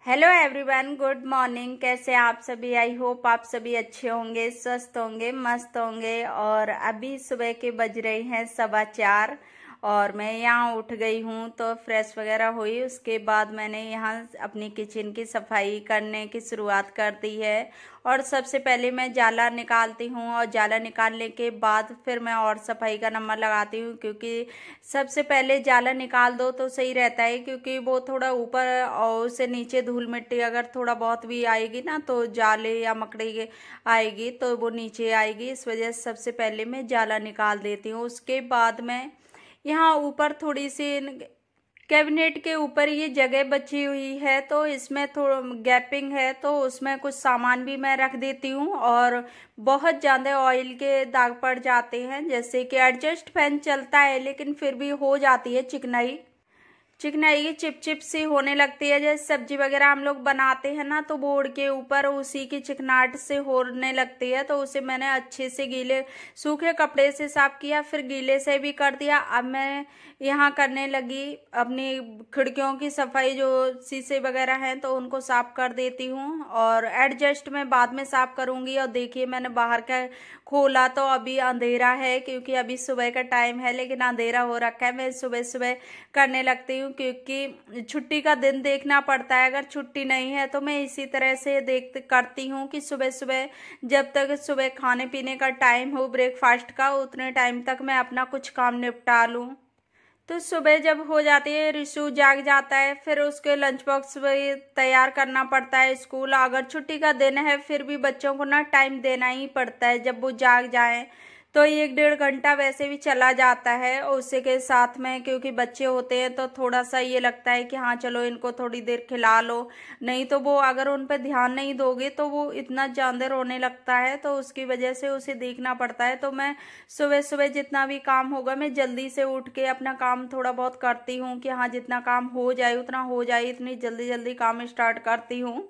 Hello everyone, good morning. कैसे आप सभी? आई होप आप सभी अच्छे होंगे, स्वस्थ होंगे, मस्त होंगे। और अभी सुबह के बज रहे हैं 4:15 और मैं यहाँ उठ गई हूँ तो फ्रेश वगैरह हुई। उसके बाद मैंने यहाँ अपनी किचन की सफाई करने की शुरुआत कर दी है। और सबसे पहले मैं जाला निकालती हूँ और जाला निकालने के बाद फिर मैं और सफाई का नंबर लगाती हूँ, क्योंकि सबसे पहले जाला निकाल दो तो सही रहता है। क्योंकि वो थोड़ा ऊपर और उससे नीचे धूल मिट्टी अगर थोड़ा बहुत भी आएगी ना तो जाले या मकड़ी आएगी तो वो नीचे आएगी। इस वजह से सबसे पहले मैं जाला निकाल देती हूँ। उसके बाद मैं यहाँ ऊपर थोड़ी सी कैबिनेट के ऊपर ये जगह बची हुई है तो इसमें थोड़ा गैपिंग है तो उसमें कुछ सामान भी मैं रख देती हूँ। और बहुत ज़्यादा ऑयल के दाग पड़ जाते हैं, जैसे कि एडजस्ट फैन चलता है लेकिन फिर भी हो जाती है चिकनाई चिकनाई चिपचिप सी होने लगती है। जैसे सब्जी वगैरह हम लोग बनाते हैं ना तो बोर्ड के ऊपर उसी की चिकनाहट से होने लगती है। तो उसे मैंने अच्छे से गीले सूखे कपड़े से साफ किया, फिर गीले से भी कर दिया। अब मैं यहाँ करने लगी अपनी खिड़कियों की सफाई, जो शीशे वगैरह हैं तो उनको साफ कर देती हूँ। और एडजस्ट मैं बाद में साफ करूँगी। और देखिए मैंने बाहर का खोला तो अभी अंधेरा है, क्योंकि अभी सुबह का टाइम है लेकिन अंधेरा हो रखा है। मैं सुबह सुबह करने लगती हूँ क्योंकि छुट्टी का दिन देखना पड़ता है। अगर छुट्टी नहीं है तो मैं इसी तरह से करती हूँ कि सुबह सुबह जब तक सुबह खाने पीने का टाइम हो ब्रेकफास्ट का, उतने टाइम तक मैं अपना कुछ काम निपटा लूँ। तो सुबह जब हो जाती है रिशु जाग जाता है, फिर उसके लंच बॉक्स भी तैयार करना पड़ता है स्कूल। अगर छुट्टी का दिन है फिर भी बच्चों को ना टाइम देना ही पड़ता है। जब वो जाग जाए तो 1-1.5 घंटा वैसे भी चला जाता है। और उसी के साथ में क्योंकि बच्चे होते हैं तो थोड़ा सा ये लगता है कि हाँ चलो इनको थोड़ी देर खिला लो, नहीं तो वो अगर उन पर ध्यान नहीं दोगे तो वो इतना ज्यादा रोने लगता है, तो उसकी वजह से उसे देखना पड़ता है। तो मैं सुबह सुबह जितना भी काम होगा मैं जल्दी से उठ के अपना काम थोड़ा बहुत करती हूँ कि हाँ जितना काम हो जाए उतना हो जाए, इतनी जल्दी जल्दी काम स्टार्ट करती हूँ।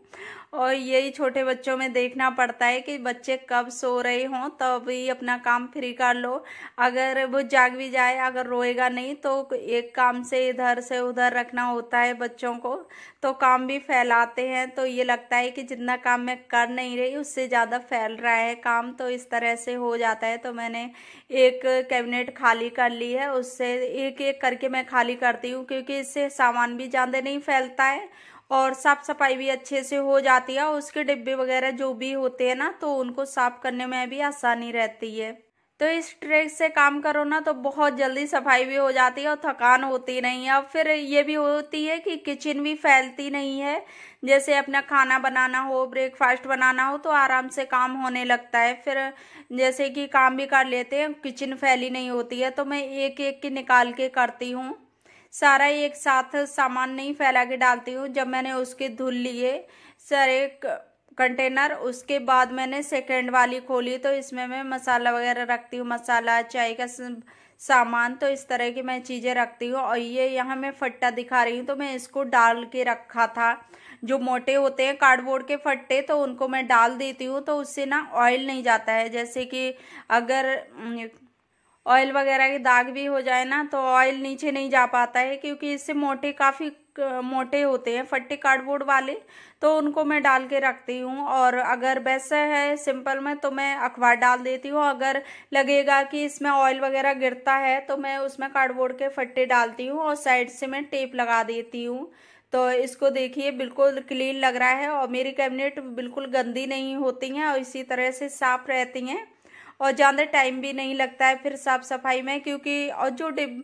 और यही छोटे बच्चों में देखना पड़ता है कि बच्चे कब सो रहे हों तभी अपना काम फ्री कर लो। अगर वो जाग भी जाए, अगर रोएगा नहीं तो एक काम से इधर से उधर रखना होता है बच्चों को, तो काम भी फैलाते हैं। तो ये लगता है कि जितना काम मैं कर नहीं रही उससे ज़्यादा फैल रहा है काम, तो इस तरह से हो जाता है। तो मैंने एक कैबिनेट खाली कर ली है, उससे एक एक करके मैं खाली करती हूँ, क्योंकि इससे सामान भी ज़्यादा नहीं फैलता है और साफ सफाई भी अच्छे से हो जाती है। और उसके डिब्बे वगैरह जो भी होते हैं ना तो उनको साफ करने में भी आसानी रहती है। तो इस ट्रिक से काम करो ना तो बहुत जल्दी सफाई भी हो जाती है और थकान होती नहीं है। और फिर ये भी होती है कि किचन भी फैलती नहीं है। जैसे अपना खाना बनाना हो, ब्रेकफास्ट बनाना हो तो आराम से काम होने लगता है। फिर जैसे कि काम भी कर लेते हैं, किचन फैली नहीं होती है। तो मैं एक एक की निकाल के करती हूँ, सारा एक साथ सामान नहीं फैला के डालती हूँ। जब मैंने उसके धुल लिए सारे कंटेनर, उसके बाद मैंने सेकंड वाली खोली तो इसमें मैं मसाला वगैरह रखती हूँ, मसाला चाय का सामान, तो इस तरह की मैं चीज़ें रखती हूँ। और ये यहाँ मैं फट्टा दिखा रही हूँ तो मैं इसको डाल के रखा था। जो मोटे होते हैं कार्डबोर्ड के फट्टे तो उनको मैं डाल देती हूँ, तो उससे ना ऑयल नहीं जाता है। जैसे कि अगर ऑयल वगैरह के दाग भी हो जाए ना तो ऑयल नीचे नहीं जा पाता है, क्योंकि इससे मोटे काफ़ी मोटे होते हैं फट्टे कार्डबोर्ड वाले, तो उनको मैं डाल के रखती हूँ। और अगर वैसा है सिंपल में तो मैं अखबार डाल देती हूँ। अगर लगेगा कि इसमें ऑयल वगैरह गिरता है तो मैं उसमें कार्डबोर्ड के फट्टे डालती हूँ और साइड से मैं टेप लगा देती हूँ। तो इसको देखिए बिल्कुल क्लीन लग रहा है और मेरी कैबिनेट बिल्कुल गंदी नहीं होती हैं और इसी तरह से साफ रहती हैं और ज़्यादा टाइम भी नहीं लगता है फिर साफ सफाई में। क्योंकि और जो डिब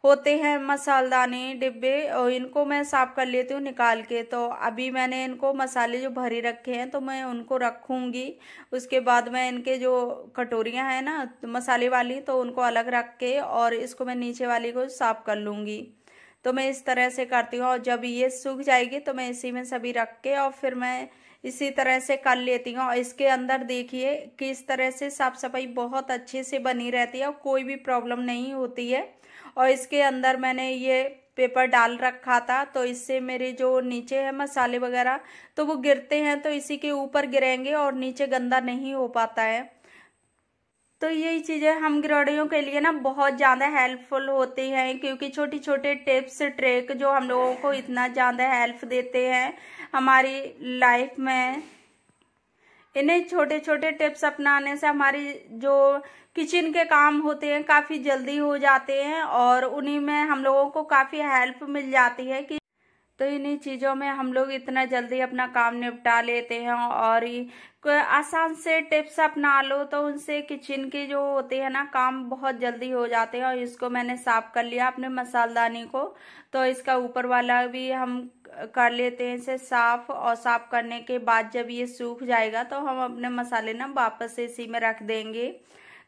होते हैं मसालदाने डिब्बे, और इनको मैं साफ कर लेती हूँ निकाल के। तो अभी मैंने इनको मसाले जो भरी रखे हैं तो मैं उनको रखूँगी। उसके बाद मैं इनके जो कटोरियाँ हैं ना तो मसाले वाली, तो उनको अलग रख के और इसको मैं नीचे वाली को साफ कर लूँगी। तो मैं इस तरह से करती हूँ और जब ये सूख जाएगी तो मैं इसी में सभी रख के और फिर मैं इसी तरह से कर लेती हूँ। और इसके अंदर देखिए कि इस तरह से साफ सफाई बहुत अच्छे से बनी रहती है और कोई भी प्रॉब्लम नहीं होती है। और इसके अंदर मैंने ये पेपर डाल रखा था तो इससे मेरे जो नीचे है मसाले वगैरह तो वो गिरते हैं तो इसी के ऊपर गिरेंगे और नीचे गंदा नहीं हो पाता है। तो यही चीज़ें हम गृहिणियों के लिए ना बहुत ज़्यादा हेल्पफुल होती हैं, क्योंकि छोटी छोटे टिप्स ट्रिक जो हम लोगों को इतना ज़्यादा हेल्प देते हैं हमारी लाइफ में। इन्हें छोटे छोटे टिप्स अपनाने से हमारी जो किचन के काम होते हैं काफ़ी जल्दी हो जाते हैं और उन्हीं में हम लोगों को काफ़ी हेल्प मिल जाती है कि तो इन्हीं चीज़ों में हम लोग इतना जल्दी अपना काम निपटा लेते हैं। और कोई आसान से टिप्स अपना लो तो उनसे किचन के जो होते हैं ना काम बहुत जल्दी हो जाते हैं। और इसको मैंने साफ कर लिया अपने मसालदानी को, तो इसका ऊपर वाला भी हम कर लेते हैं इसे साफ। और साफ करने के बाद जब ये सूख जाएगा तो हम अपने मसाले ना वापस से इसी में रख देंगे।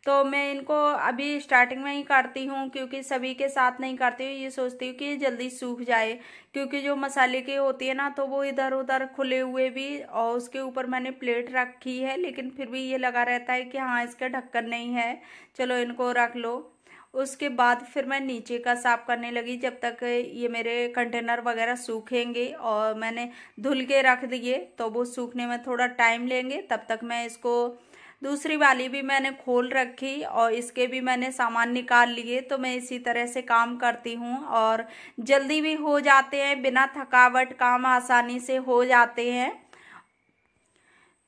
तो मैं इनको अभी स्टार्टिंग में ही करती हूँ, क्योंकि सभी के साथ नहीं करती हूँ। ये सोचती हूँ कि ये जल्दी सूख जाए, क्योंकि जो मसाले की होती है ना तो वो इधर उधर खुले हुए भी, और उसके ऊपर मैंने प्लेट रखी है लेकिन फिर भी ये लगा रहता है कि हाँ इसका ढक्कन नहीं है, चलो इनको रख लो। उसके बाद फिर मैं नीचे का साफ करने लगी, जब तक ये मेरे कंटेनर वगैरह सूखेंगे। और मैंने धुल के रख दिए तो वो सूखने में थोड़ा टाइम लेंगे, तब तक मैं इसको दूसरी वाली भी मैंने खोल रखी और इसके भी मैंने सामान निकाल लिए। तो मैं इसी तरह से काम करती हूँ और जल्दी भी हो जाते हैं, बिना थकावट काम आसानी से हो जाते हैं।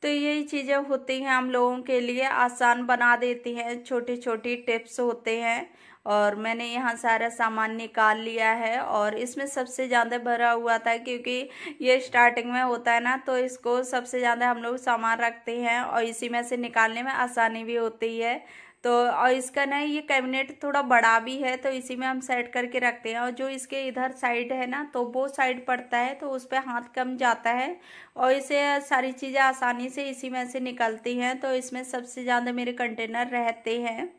तो यही चीज़ें होती हैं हम लोगों के लिए आसान बना देती हैं, छोटी छोटी टिप्स होते हैं। और मैंने यहाँ सारा सामान निकाल लिया है और इसमें सबसे ज़्यादा भरा हुआ था, क्योंकि ये स्टार्टिंग में होता है ना तो इसको सबसे ज़्यादा हम लोग सामान रखते हैं और इसी में से निकालने में आसानी भी होती है। तो और इसका ना ये कैबिनेट थोड़ा बड़ा भी है तो इसी में हम सेट करके रखते हैं। और जो इसके इधर साइड है ना तो वो साइड पड़ता है तो उस पर हाथ कम जाता है और इसे सारी चीज़ें आसानी से इसी में से निकलती हैं। तो इसमें सबसे ज़्यादा मेरे कंटेनर रहते हैं।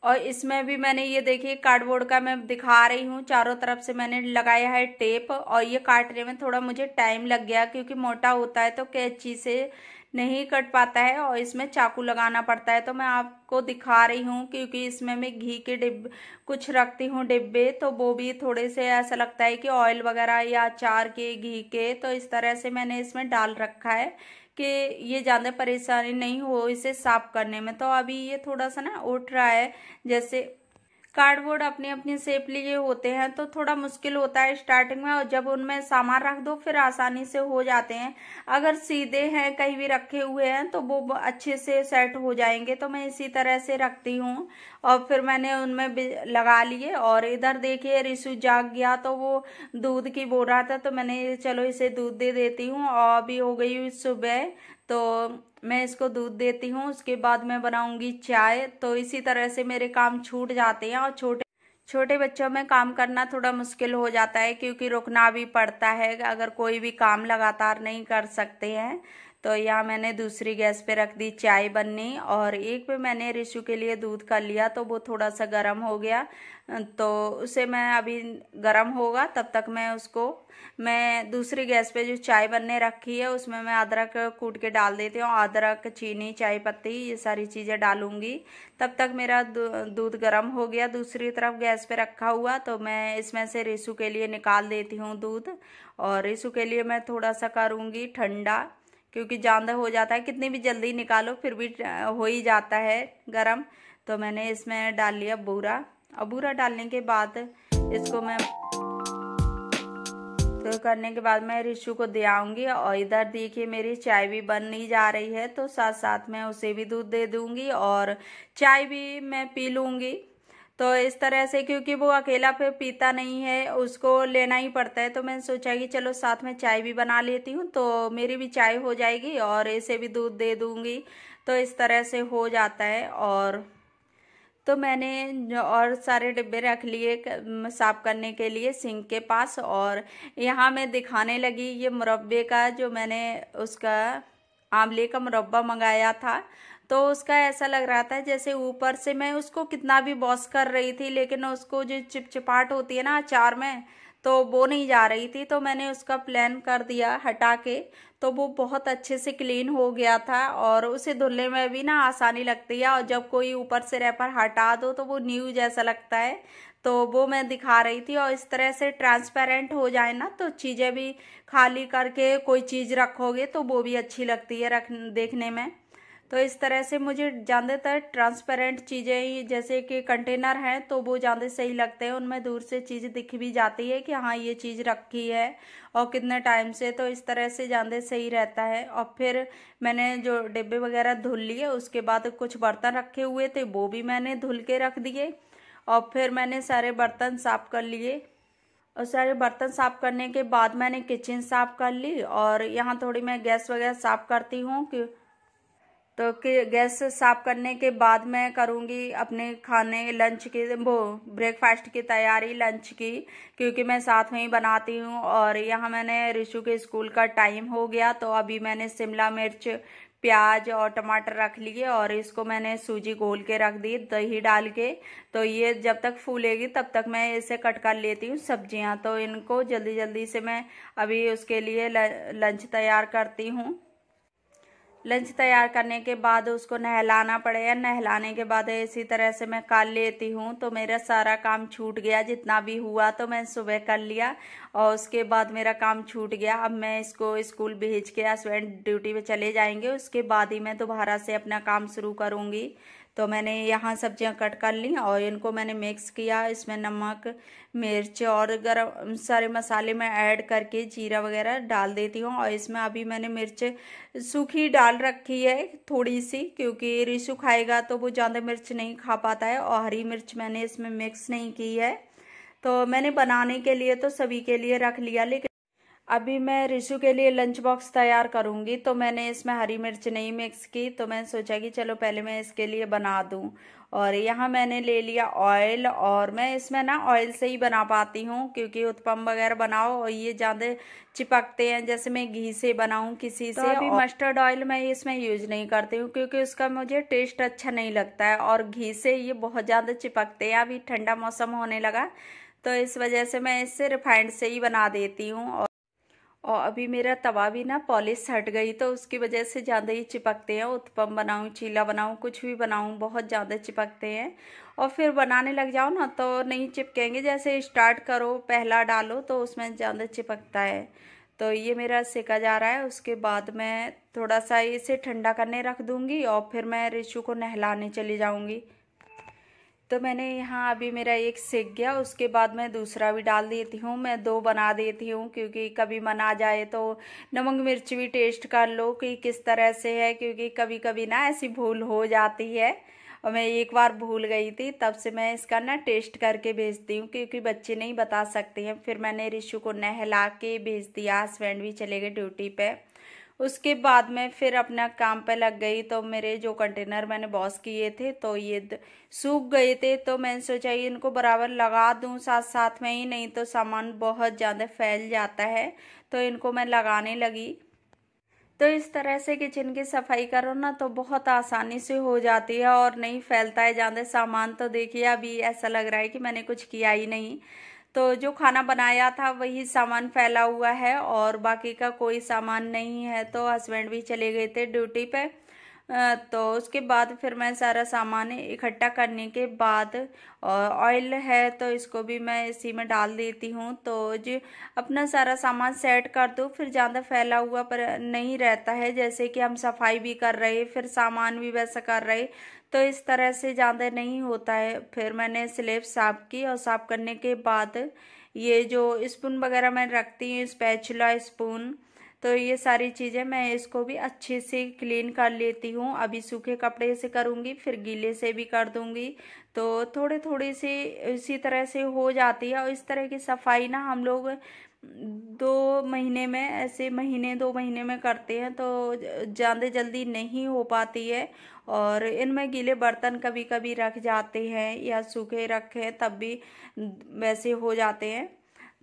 और इसमें भी मैंने ये देखिए कार्डबोर्ड का मैं दिखा रही हूँ, चारों तरफ से मैंने लगाया है टेप। और ये काटने में थोड़ा मुझे टाइम लग गया, क्योंकि मोटा होता है तो कैंची से नहीं कट पाता है और इसमें चाकू लगाना पड़ता है। तो मैं आपको दिखा रही हूँ, क्योंकि इसमें मैं घी के डिब्बे कुछ रखती हूँ डिब्बे, तो वो भी थोड़े से ऐसा लगता है कि ऑयल वगैरह या अचार के घी के, तो इस तरह से मैंने इसमें डाल रखा है कि ये ज़्यादा परेशानी नहीं हो इसे साफ करने में। तो अभी ये थोड़ा सा ना उठ रहा है, जैसे कार्डबोर्ड अपनी अपनी शेप लिए होते हैं तो थोड़ा मुश्किल होता है स्टार्टिंग में, और जब उनमें सामान रख दो फिर आसानी से हो जाते हैं। अगर सीधे हैं कहीं भी रखे हुए हैं तो वो अच्छे से सेट हो जाएंगे। तो मैं इसी तरह से रखती हूँ और फिर मैंने उनमें लगा लिए। और इधर देखिए रिशु जाग गया तो वो दूध की बोल रहा था, तो मैंने चलो इसे दूध दे देती हूँ। और अभी हो गई सुबह तो मैं इसको दूध देती हूँ, उसके बाद मैं बनाऊंगी चाय। तो इसी तरह से मेरे काम छूट जाते हैं। और छोटे छोटे बच्चों में काम करना थोड़ा मुश्किल हो जाता है, क्योंकि रुकना भी पड़ता है अगर कोई भी काम लगातार नहीं कर सकते हैं। तो यहाँ मैंने दूसरी गैस पे रख दी चाय बननी, और एक पे मैंने रिशु के लिए दूध कर लिया तो वो थोड़ा सा गर्म हो गया। तो उसे मैं अभी गर्म होगा तब तक मैं दूसरी गैस पे जो चाय बनने रखी है उसमें मैं अदरक कूट के डाल देती हूँ। अदरक, चीनी, चाय पत्ती ये सारी चीज़ें डालूंगी। तब तक मेरा दूध गर्म हो गया दूसरी तरफ गैस पे रखा हुआ। तो मैं इसमें से रिशु के लिए निकाल देती हूँ दूध। और रिशु के लिए मैं थोड़ा सा करूँगी ठंडा, क्योंकि ज़्यादा हो जाता है, कितनी भी जल्दी निकालो फिर भी हो ही जाता है गरम। तो मैंने इसमें डाल लिया बूरा। और बूरा डालने के बाद इसको मैं तो करने के बाद मैं रिशु को दे आऊँगी। और इधर देखिए मेरी चाय भी बननी जा रही है, तो साथ साथ में उसे भी दूध दे दूँगी और चाय भी मैं पी लूँगी। तो इस तरह से, क्योंकि वो अकेला फिर पीता नहीं है, उसको लेना ही पड़ता है। तो मैंने सोचा कि चलो साथ में चाय भी बना लेती हूँ, तो मेरी भी चाय हो जाएगी और इसे भी दूध दे दूँगी। तो इस तरह से हो जाता है। और तो मैंने और सारे डिब्बे रख लिए साफ करने के लिए सिंक के पास। और यहाँ मैं दिखाने लगी ये मुरब्बे का, जो मैंने उसका आंवले का मुरब्बा मंगाया था। तो उसका ऐसा लग रहा था जैसे ऊपर से मैं उसको कितना भी वॉश कर रही थी, लेकिन उसको जो चिपचिपाहट होती है ना अचार में, तो वो नहीं जा रही थी। तो मैंने उसका प्लान कर दिया हटा के, तो वो बहुत अच्छे से क्लीन हो गया था और उसे धुलने में भी ना आसानी लगती है। और जब कोई ऊपर से रैपर हटा दो तो वो न्यू जैसा लगता है। तो वो मैं दिखा रही थी। और इस तरह से ट्रांसपेरेंट हो जाए ना तो चीज़ें भी खाली करके कोई चीज़ रखोगे तो वो भी अच्छी लगती है देखने में। तो इस तरह से मुझे ज़्यादातर ट्रांसपेरेंट चीज़ें ही, जैसे कि कंटेनर हैं तो वो ज़्यादा सही लगते हैं, उनमें दूर से चीज़ दिख भी जाती है कि हाँ ये चीज़ रखी है और कितने टाइम से, तो इस तरह से ज़्यादा सही रहता है। और फिर मैंने जो डिब्बे वगैरह धुल लिए, उसके बाद कुछ बर्तन रखे हुए थे वो भी मैंने धुल के रख दिए और फिर मैंने सारे बर्तन साफ कर लिए। और सारे बर्तन साफ करने के बाद मैंने किचन साफ कर ली और यहाँ थोड़ी मैं गैस वगैरह साफ करती हूँ कि तो कि गैस साफ करने के बाद मैं करूँगी अपने खाने लंच की, वो ब्रेकफास्ट की तैयारी लंच की, क्योंकि मैं साथ में ही बनाती हूँ। और यहाँ मैंने रिशु के स्कूल का टाइम हो गया तो अभी मैंने शिमला मिर्च, प्याज और टमाटर रख लिए और इसको मैंने सूजी घोल के रख दी दही डाल के। तो ये जब तक फूलेगी तब तक मैं इसे कट कर लेती हूँ सब्जियाँ। तो इनको जल्दी जल्दी से मैं अभी उसके लिए लंच तैयार करती हूँ। लंच तैयार करने के बाद उसको नहलाना पड़ेगा, नहलाने के बाद इसी तरह से मैं कर लेती हूँ। तो मेरा सारा काम छूट गया, जितना भी हुआ तो मैं सुबह कर लिया और उसके बाद मेरा काम छूट गया। अब मैं इसको स्कूल भेज के हस्बैंड ड्यूटी पे चले जाएंगे, उसके बाद ही मैं दोबारा से अपना काम शुरू करूँगी। तो मैंने यहाँ सब्जियाँ कट कर ली और इनको मैंने मिक्स किया, इसमें नमक, मिर्च और गरम सारे मसाले मैं ऐड करके जीरा वगैरह डाल देती हूँ। और इसमें अभी मैंने मिर्च सूखी डाल रखी है थोड़ी सी, क्योंकि रिशु खाएगा तो वो ज़्यादा मिर्च नहीं खा पाता है और हरी मिर्च मैंने इसमें मिक्स नहीं की है। तो मैंने बनाने के लिए तो सभी के लिए रख लिया, लेकिन अभी मैं रिशु के लिए लंच बॉक्स तैयार करूंगी तो मैंने इसमें हरी मिर्च नहीं मिक्स की। तो मैं सोचा कि चलो पहले मैं इसके लिए बना दूं। और यहाँ मैंने ले लिया ऑयल और मैं इसमें ना ऑयल से ही बना पाती हूँ, क्योंकि उत्पम वगैरह बनाओ और ये ज़्यादा चिपकते हैं, जैसे मैं घी से बनाऊँ किसी से। तो अभी मस्टर्ड ऑयल मैं इसमें यूज नहीं करती हूँ क्योंकि उसका मुझे टेस्ट अच्छा नहीं लगता है और घी से ये बहुत ज़्यादा चिपकते हैं। अभी ठंडा मौसम होने लगा तो इस वजह से मैं इससे रिफाइंड से ही बना देती हूँ। और अभी मेरा तवा भी ना पॉलिश हट गई तो उसकी वजह से ज़्यादा ही चिपकते हैं। उत्पम बनाऊँ, चीला बनाऊँ, कुछ भी बनाऊँ बहुत ज़्यादा चिपकते हैं। और फिर बनाने लग जाओ ना तो नहीं चिपकेंगे, जैसे स्टार्ट करो पहला डालो तो उसमें ज़्यादा चिपकता है। तो ये मेरा सेका जा रहा है, उसके बाद मैं थोड़ा सा इसे ठंडा करने रख दूँगी और फिर मैं रिशु को नहलाने चली जाऊँगी। तो मैंने यहाँ अभी मेरा एक सेक गया, उसके बाद मैं दूसरा भी डाल देती हूँ। मैं दो बना देती हूँ क्योंकि कभी मन आ जाए तो नमक मिर्च भी टेस्ट कर लो कि किस तरह से है, क्योंकि कभी कभी ना ऐसी भूल हो जाती है और मैं एक बार भूल गई थी, तब से मैं इसका ना टेस्ट करके भेजती हूँ क्योंकि बच्चे नहीं बता सकते हैं। फिर मैंने रिशु को नहला के भेज दिया, हस्बैंड भी चले गए ड्यूटी पे। उसके बाद मैं फिर अपना काम पे लग गई। तो मेरे जो कंटेनर मैंने वॉश किए थे तो ये सूख गए थे, तो मैंने सोचा इनको बराबर लगा दूं साथ साथ में ही, नहीं तो सामान बहुत ज़्यादा फैल जाता है। तो इनको मैं लगाने लगी। तो इस तरह से किचन की सफाई करो ना तो बहुत आसानी से हो जाती है और नहीं फैलता है ज़्यादा सामान। तो देखिए अभी ऐसा लग रहा है कि मैंने कुछ किया ही नहीं, तो जो खाना बनाया था वही सामान फैला हुआ है और बाकी का कोई सामान नहीं है। तो हस्बैंड भी चले गए थे ड्यूटी पे। तो उसके बाद फिर मैं सारा सामान इकट्ठा करने के बाद ऑयल है तो इसको भी मैं इसी में डाल देती हूँ। तो जो अपना सारा सामान सेट कर दो फिर ज़्यादा फैला हुआ पर नहीं रहता है, जैसे कि हम सफाई भी कर रहे फिर सामान भी वैसा कर रहे, तो इस तरह से ज़्यादा नहीं होता है। फिर मैंने स्लेब साफ की और साफ करने के बाद ये जो स्पून वगैरह मैं रखती हूँ, स्पैचुला स्पून, तो ये सारी चीज़ें मैं इसको भी अच्छे से क्लीन कर लेती हूँ। अभी सूखे कपड़े से करूँगी फिर गीले से भी कर दूँगी, तो थोड़े थोड़े से इसी तरह से हो जाती है। और इस तरह की सफाई ना हम लोग 2 महीने में, ऐसे महीने 2 महीने में करते हैं तो ज़्यादा जल्दी नहीं हो पाती है। और इनमें गीले बर्तन कभी कभी रख जाते हैं या सूखे रखे तब भी वैसे हो जाते हैं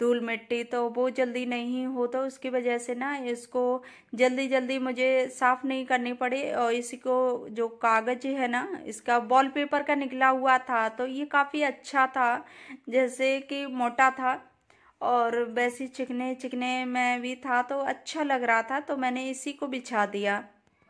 धूल मिट्टी, तो वो जल्दी नहीं हो, तो उसकी वजह से ना इसको जल्दी जल्दी मुझे साफ़ नहीं करनी पड़ी। और इसी को जो कागज़ है ना इसका वॉलपेपर का निकला हुआ था तो ये काफ़ी अच्छा था, जैसे कि मोटा था और वैसे चिकने चिकने में भी था तो अच्छा लग रहा था, तो मैंने इसी को बिछा दिया।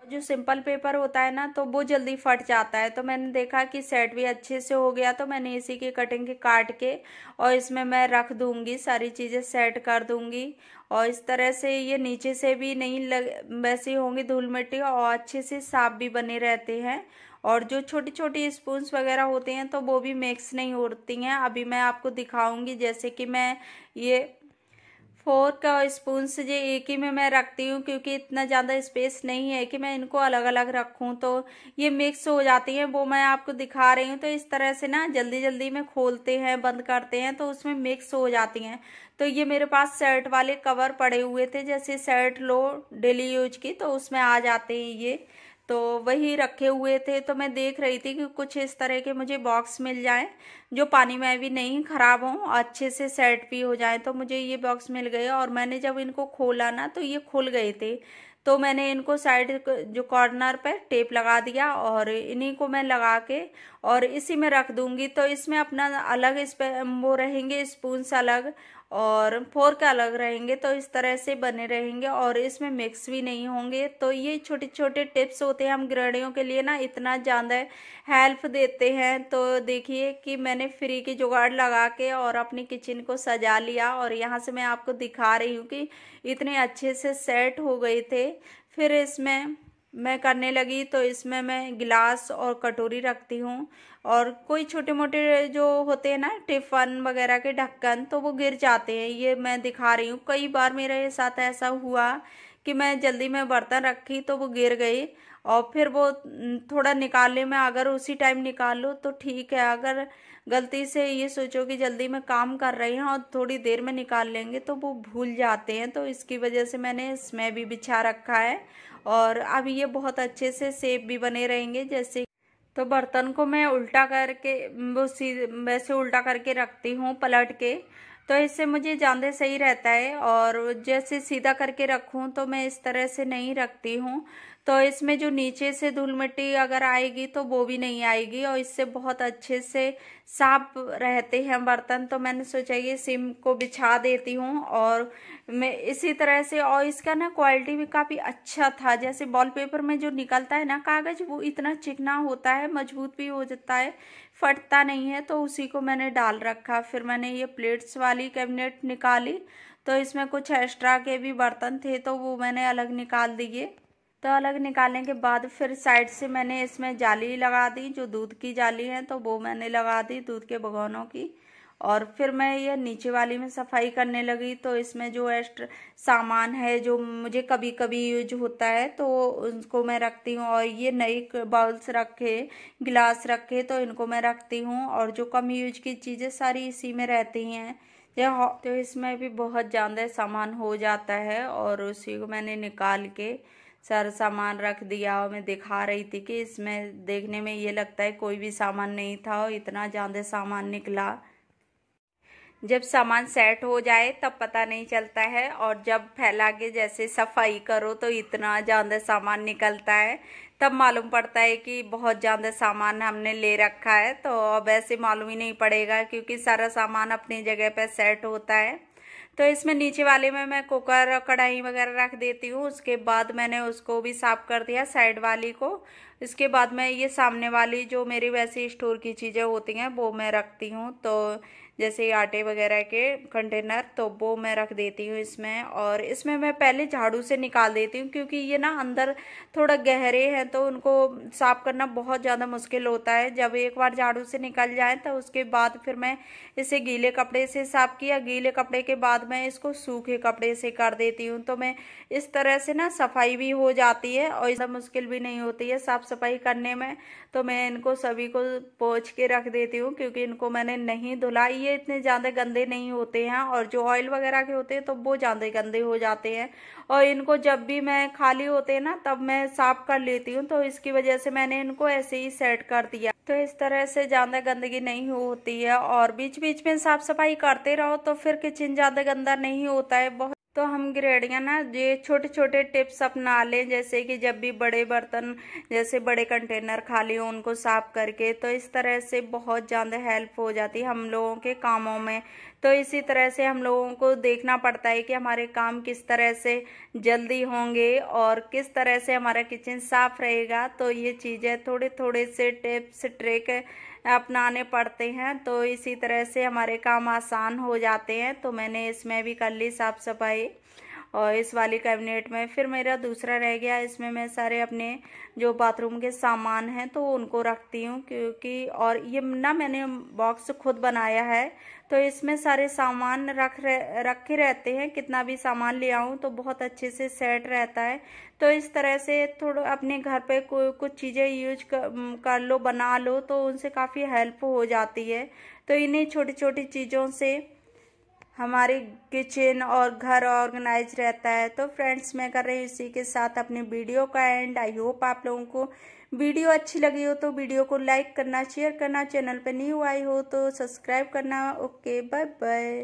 जो सिंपल पेपर होता है ना तो वो जल्दी फट जाता है। तो मैंने देखा कि सेट भी अच्छे से हो गया, तो मैंने इसी की कटिंग के काट के और इसमें मैं रख दूंगी, सारी चीज़ें सेट कर दूंगी। और इस तरह से ये नीचे से भी नहीं वैसी होंगी धूल मिट्टी, और अच्छे से साफ भी बने रहते हैं। और जो छोटी छोटी स्पून्स वगैरह होते हैं तो वो भी मिक्स नहीं होती हैं। अभी मैं आपको दिखाऊंगी, जैसे कि मैं ये फोर्क और स्पून से जो एक ही में मैं रखती हूँ, क्योंकि इतना ज़्यादा स्पेस नहीं है कि मैं इनको अलग अलग रखूँ, तो ये मिक्स हो जाती हैं। वो मैं आपको दिखा रही हूँ। तो इस तरह से ना जल्दी जल्दी में खोलते हैं, बंद करते हैं, तो उसमें मिक्स हो जाती हैं। तो ये मेरे पास शर्ट वाले कवर पड़े हुए थे, जैसे शर्ट लो डेली यूज की, तो उसमें आ जाते हैं ये, तो वही रखे हुए थे। तो मैं देख रही थी कि कुछ इस तरह के मुझे बॉक्स मिल जाए जो पानी में भी नहीं खराब हो, अच्छे से सेट भी हो जाए। तो मुझे ये बॉक्स मिल गए, और मैंने जब इनको खोला ना तो ये खुल गए थे। तो मैंने इनको साइड जो कॉर्नर पे टेप लगा दिया, और इन्हीं को मैं लगा के और इसी में रख दूंगी। तो इसमें अपना अलग इस पे वो रहेंगे, स्पून अलग और फोर्क अलग रहेंगे, तो इस तरह से बने रहेंगे और इसमें मिक्स भी नहीं होंगे। तो ये छोटे छोटे टिप्स होते हैं हम गृहिणियों के लिए ना, इतना ज़्यादा हेल्प देते हैं। तो देखिए कि मैंने फ्री की जुगाड़ लगा के और अपनी किचन को सजा लिया, और यहाँ से मैं आपको दिखा रही हूँ कि इतने अच्छे से सेट हो गए थे। फिर इसमें मैं करने लगी, तो इसमें मैं गिलास और कटोरी रखती हूँ, और कोई छोटे मोटे जो होते हैं ना टिफन वगैरह के ढक्कन, तो वो गिर जाते हैं। ये मैं दिखा रही हूँ, कई बार मेरे साथ ऐसा हुआ कि मैं जल्दी में बर्तन रखी तो वो गिर गई, और फिर वो थोड़ा निकालने में, अगर उसी टाइम निकाल लो तो ठीक है, अगर गलती से ये सोचो कि जल्दी में काम कर रहे हैं और थोड़ी देर में निकाल लेंगे तो वो भूल जाते हैं। तो इसकी वजह से मैंने इसमें भी बिछा रखा है, और अब ये बहुत अच्छे से शेप भी बने रहेंगे। जैसे तो बर्तन को मैं उल्टा करके वो वैसे उल्टा करके रखती हूँ पलट के, तो इससे मुझे ज़्यादा सही रहता है। और जैसे सीधा करके रखूँ तो मैं इस तरह से नहीं रखती हूँ, तो इसमें जो नीचे से धूल मिट्टी अगर आएगी तो वो भी नहीं आएगी, और इससे बहुत अच्छे से साफ रहते हैं बर्तन। तो मैंने सोचा ये सिम को बिछा देती हूँ, और मैं इसी तरह से, और इसका ना क्वालिटी भी काफ़ी अच्छा था। जैसे वॉलपेपर में जो निकलता है ना कागज़, वो इतना चिकना होता है, मजबूत भी हो जाता है, फटता नहीं है। तो उसी को मैंने डाल रखा। फिर मैंने ये प्लेट्स वाली कैबिनेट निकाली, तो इसमें कुछ एक्स्ट्रा के भी बर्तन थे, तो वो मैंने अलग निकाल दिए। तो अलग निकालने के बाद फिर साइड से मैंने इसमें जाली लगा दी, जो दूध की जाली है, तो वो मैंने लगा दी दूध के भगोनों की। और फिर मैं ये नीचे वाली में सफाई करने लगी। तो इसमें जो एक्स्ट्रा सामान है जो मुझे कभी कभी यूज होता है तो उनको मैं रखती हूँ। और ये नई बाउल्स रखे, गिलास रखे, तो इनको मैं रखती हूँ। और जो कम यूज की चीज़ें सारी इसी में रहती हैं। तो इसमें भी बहुत ज़्यादा सामान हो जाता है, और उसी को मैंने निकाल के सारा सामान रख दिया। और मैं दिखा रही थी कि इसमें देखने में ये लगता है कोई भी सामान नहीं था, और इतना ज़्यादा सामान निकला। जब सामान सेट हो जाए तब पता नहीं चलता है, और जब फैला के जैसे सफाई करो तो इतना ज़्यादा सामान निकलता है, तब मालूम पड़ता है कि बहुत ज़्यादा सामान हमने ले रखा है। तो अब ऐसे मालूम ही नहीं पड़ेगा, क्योंकि सारा सामान अपनी जगह पे सेट होता है। तो इसमें नीचे वाले में मैं कुकर कढ़ाई वगैरह रख देती हूँ। उसके बाद मैंने उसको भी साफ कर दिया, साइड वाली को। इसके बाद मैं ये सामने वाली जो मेरी वैसी स्टोर की चीज़ें होती हैं वो मैं रखती हूँ। तो जैसे आटे वगैरह के कंटेनर, तो वो मैं रख देती हूँ इसमें। और इसमें मैं पहले झाड़ू से निकाल देती हूँ, क्योंकि ये ना अंदर थोड़ा गहरे हैं, तो उनको साफ करना बहुत ज़्यादा मुश्किल होता है। जब एक बार झाड़ू से निकल जाए तो उसके बाद फिर मैं इसे गीले कपड़े से साफ किया, गीले कपड़े के बाद मैं इसको सूखे कपड़े से कर देती हूँ। तो मैं इस तरह से ना सफाई भी हो जाती है, और ज़्यादा मुश्किल भी नहीं होती है साफ सफाई करने में। तो मैं इनको सभी को पोंछ के रख देती हूँ, क्योंकि इनको मैंने नहीं धुला। ये इतने ज़्यादा गंदे नहीं होते हैं, और जो ऑयल वगैरह के होते हैं तो वो ज़्यादा गंदे हो जाते हैं। और इनको जब भी मैं खाली होते हैं ना तब मैं साफ कर लेती हूँ, तो इसकी वजह से मैंने इनको ऐसे ही सेट कर दिया। तो इस तरह से ज़्यादा गंदगी नहीं होती है, और बीच बीच में साफ सफाई करते रहो तो फिर किचन ज़्यादा गंदा नहीं होता है। बहुत तो हम गृहिणियाँ ना ये छोटे छोटे टिप्स अपना लें, जैसे कि जब भी बड़े बर्तन जैसे बड़े कंटेनर खाली हो उनको साफ करके, तो इस तरह से बहुत ज़्यादा हेल्प हो जाती है हम लोगों के कामों में। तो इसी तरह से हम लोगों को देखना पड़ता है कि हमारे काम किस तरह से जल्दी होंगे और किस तरह से हमारा किचन साफ रहेगा। तो ये चीज़ें थोड़े थोड़े से टिप्स ट्रिक अपनाने पड़ते हैं, तो इसी तरह से हमारे काम आसान हो जाते हैं। तो मैंने इसमें भी कर ली साफ सफाई और इस वाली कैबिनेट में। फिर मेरा दूसरा रह गया, इसमें मैं सारे अपने जो बाथरूम के सामान हैं तो उनको रखती हूँ, क्योंकि और ये ना मैंने बॉक्स खुद बनाया है, तो इसमें सारे सामान रखे रहते हैं। कितना भी सामान ले आऊँ तो बहुत अच्छे से सेट रहता है। तो इस तरह से थोड़ा अपने घर पे कुछ चीज़ें यूज कर लो, बना लो, तो उनसे काफ़ी हेल्प हो जाती है। तो इन्हीं छोटी छोटी चीज़ों से हमारी किचन और घर ऑर्गेनाइज रहता है। तो फ्रेंड्स, मैं कर रही हूँ इसी के साथ अपने वीडियो का एंड। आई होप आप लोगों को वीडियो अच्छी लगी हो तो वीडियो को लाइक करना, शेयर करना, चैनल पर न्यू आई हो तो सब्सक्राइब करना। Okay, bye bye.